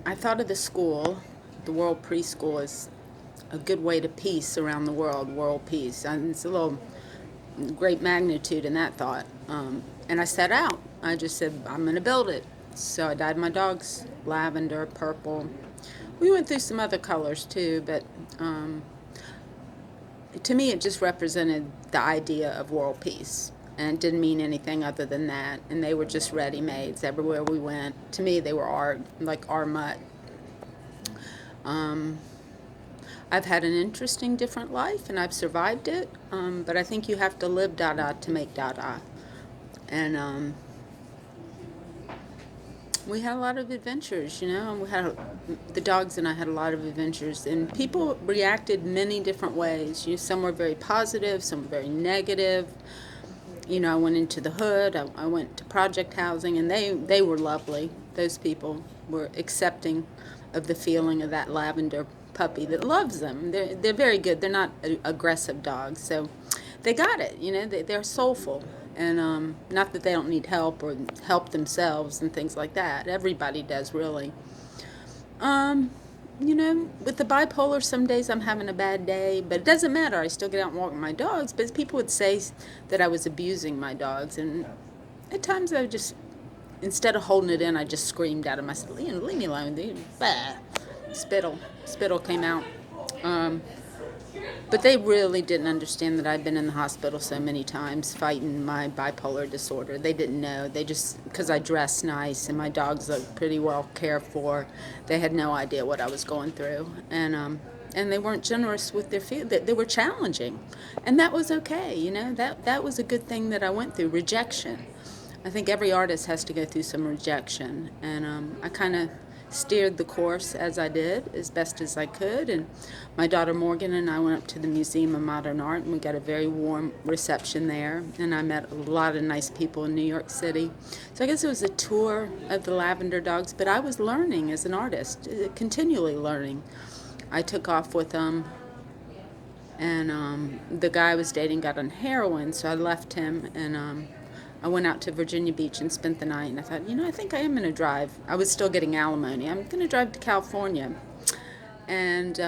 I thought of the school, the World Preschool, as a good way to peace around the world peace. And it's a little great magnitude in that thought. And I set out. I just said, I'm going to build it. So I dyed my dogs lavender, purple. We went through some other colors too, but to me it just represented the idea of world peace. And it didn't mean anything other than that. And they were just ready-mades everywhere we went. To me, they were art, like rmut. I've had an interesting, different life, and I've survived it. But I think you have to live Dada to make Dada. And we had a lot of adventures, the dogs and I had a lot of adventures, and people reacted many different ways. Some were very positive, some were very negative. I went into the hood, I went to project housing, and they were lovely. Those people were accepting of the feeling of that lavender puppy that loves them. They're very good. They're not aggressive dogs, so they got it. They're soulful, and not that they don't need help or help themselves and things like that. Everybody does, really. With the bipolar, some days I'm having a bad day, but it doesn't matter. I still get out and walk my dogs. But people would say that I was abusing my dogs, and at times I just, instead of holding it in, I just screamed at them. I said, leave me alone, dude. Bah. Spittle came out. But they really didn't understand that I'd been in the hospital so many times fighting my bipolar disorder. They didn't know. They just, because I dressed nice and my dogs looked pretty well cared for, they had no idea what I was going through. And they weren't generous with their feelings. They were challenging. And that was okay, That was a good thing that I went through, rejection. I think every artist has to go through some rejection. And I kind of steered the course as I did, as best as I could. And my daughter Morgan and I went up to the Museum of Modern Art, and we got a very warm reception there. And I met a lot of nice people in New York City. So I guess it was a tour of the lavender dogs, but I was learning as an artist, continually learning. I took off with them, and the guy I was dating got on heroin, so I left him, and I went out to Virginia Beach and spent the night, and I thought, I think I am going to drive. I was still getting alimony. I'm going to drive to California. And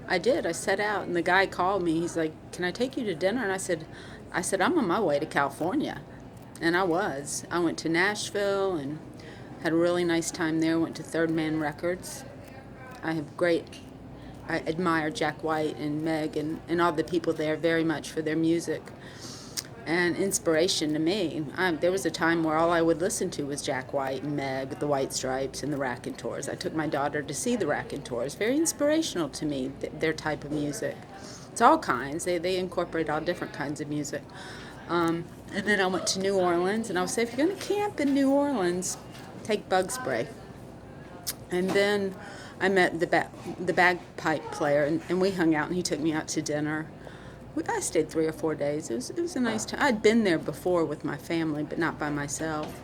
I did. I set out, and the guy called me. He's like, can I take you to dinner? And I said, I'm on my way to California. And I was. I went to Nashville and had a really nice time there. Went to Third Man Records. I admire Jack White and Meg and all the people there very much for their music and inspiration to me. There was a time where all I would listen to was Jack White and Meg, the White Stripes, and the Raconteurs. I took my daughter to see the Raconteurs. Very inspirational to me, their type of music. It's all kinds. They incorporate all different kinds of music. And then I went to New Orleans, and I would say, if you're going to camp in New Orleans, take bug spray. And then I met the bagpipe player, and we hung out, and he took me out to dinner. I stayed 3 or 4 days. It was a nice time. I'd been there before with my family, but not by myself.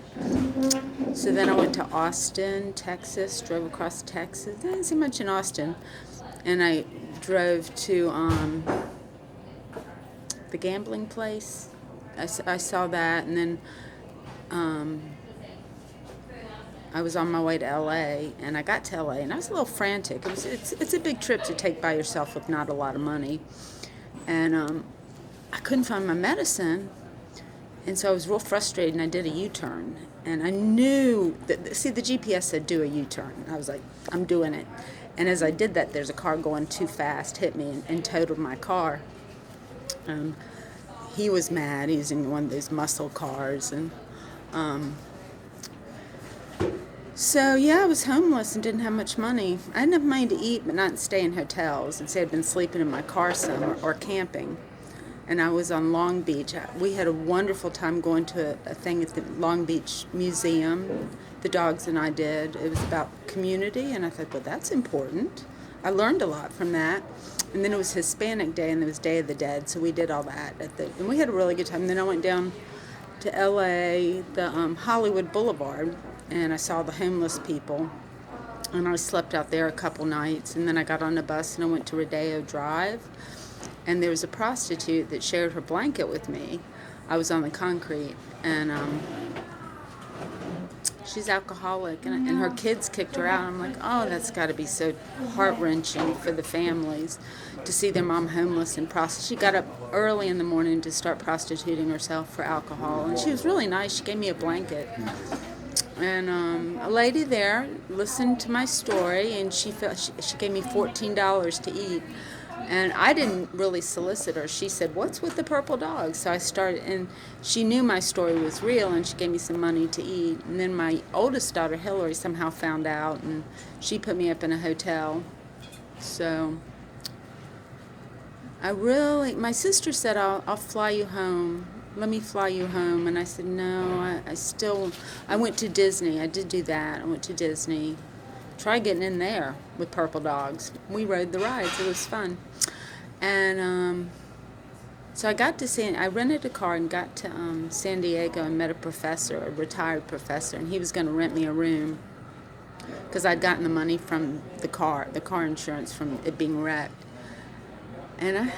So then I went to Austin, Texas, drove across Texas. I didn't see much in Austin. And I drove to the gambling place. I saw that, and then I was on my way to L.A., and I got to L.A., and I was a little frantic. It's a big trip to take by yourself with not a lot of money. And I couldn't find my medicine, and so I was real frustrated, and I did a U-turn. And I knew that, the GPS said do a U-turn. I was like, I'm doing it. And as I did that, there's a car going too fast, hit me, and totaled my car. He was mad. He was in one of those muscle cars, and so, I was homeless and didn't have much money. I didn't have money to eat, but not stay in hotels. Instead, I'd been sleeping in my car some or camping. And I was on Long Beach. We had a wonderful time going to a thing at the Long Beach Museum. The dogs and I did. It was about community, and I thought, well, that's important. I learned a lot from that. And then it was Hispanic Day, and it was Day of the Dead, so we did all that. And we had a really good time. And then I went down to L.A., the Hollywood Boulevard, and I saw the homeless people, and I slept out there a couple nights, and then I got on a bus and I went to Rodeo Drive, and there was a prostitute that shared her blanket with me. I was on the concrete, and she's alcoholic, and her kids kicked her out. I'm like, oh, that's got to be so heart-wrenching for the families to see their mom homeless and prostitute. She got up early in the morning to start prostituting herself for alcohol, and she was really nice. She gave me a blanket. And a lady there listened to my story, and she gave me $14 to eat. And I didn't really solicit her. She said, "What's with the purple dog?" So I started, and she knew my story was real, and she gave me some money to eat. And then my oldest daughter, Hillary, somehow found out, and she put me up in a hotel. So my sister said, I'll fly you home. Let me fly you home. And I said, no, I went to Disney. I did do that. I went to Disney. Try getting in there with purple dogs. We rode the rides. It was fun. And so I rented a car and got to San Diego and met a retired professor, and he was going to rent me a room because I'd gotten the money from the car insurance from it being wrecked. And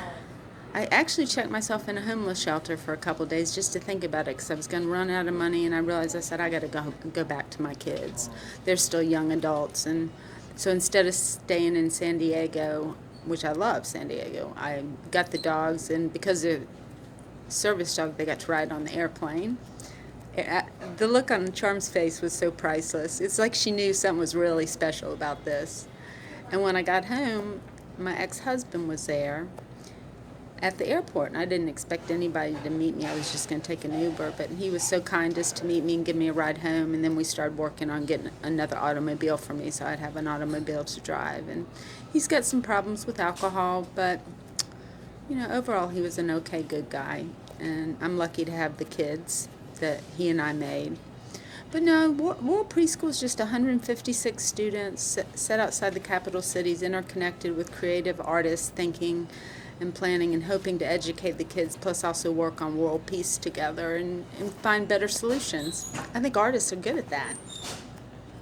I actually checked myself in a homeless shelter for a couple of days just to think about it because I was going to run out of money, and I realized I got to go back to my kids. They're still young adults, and so instead of staying in San Diego, which I love San Diego, I got the dogs, and because they're service dog, they got to ride on the airplane. The look on Charm's face was so priceless. It's like she knew something was really special about this. And when I got home, my ex-husband was there at the airport, and I didn't expect anybody to meet me. I was just going to take an Uber, but he was so kind as to meet me and give me a ride home, and then we started working on getting another automobile for me so I'd have an automobile to drive. And he's got some problems with alcohol, but overall he was an okay, good guy, and I'm lucky to have the kids that he and I made. But no, World Preschool is just 156 students set outside the capital cities, interconnected with creative artists thinking and planning and hoping to educate the kids, plus also work on world peace together and find better solutions. I think artists are good at that.